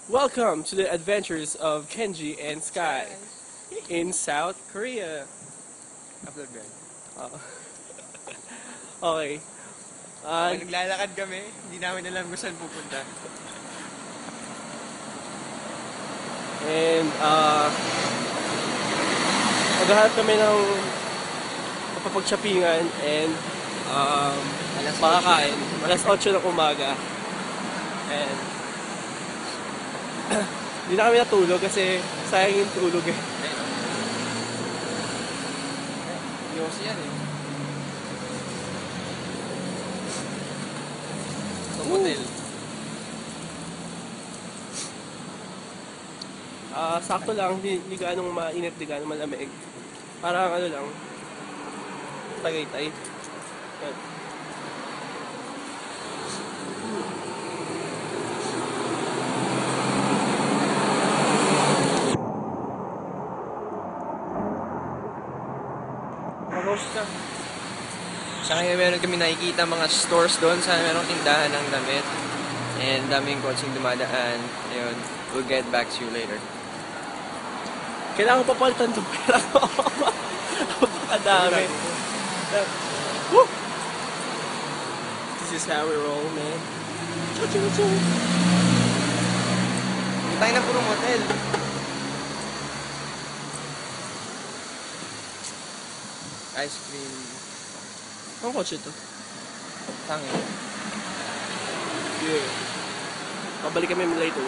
Welcome to the adventures of Kenji and Sky in South Korea. Upload ba? Oh. Okay. Naglalakad kami, hindi namin alam kung saan pupunta. And maghahanap kami ng mapapagsyapingan and makakain. Alas 8 ng umaga. And hindi na kami natulog kasi sayang yung tulog eh. Yossi yan eh. Sa hotel. Sakto lang, hindi ganong mainit, hindi ganong malamig. Parang ano lang, Tagaytay. Yan. Mag-host ka. Sa kanya meron kami nakikita mga stores doon sa merong tindahan ng damit. And daming kotseng dumadaan. Ayun, we'll get back to you later. Kailangan papalitan ito pera ko. Napakadami. Woo! This is how we roll, man. Choo-choo-choo. Hindi tayo na purong hotel. Ice cream. Ang kotse ito? Tangin. Yeah. Pabalik kami later.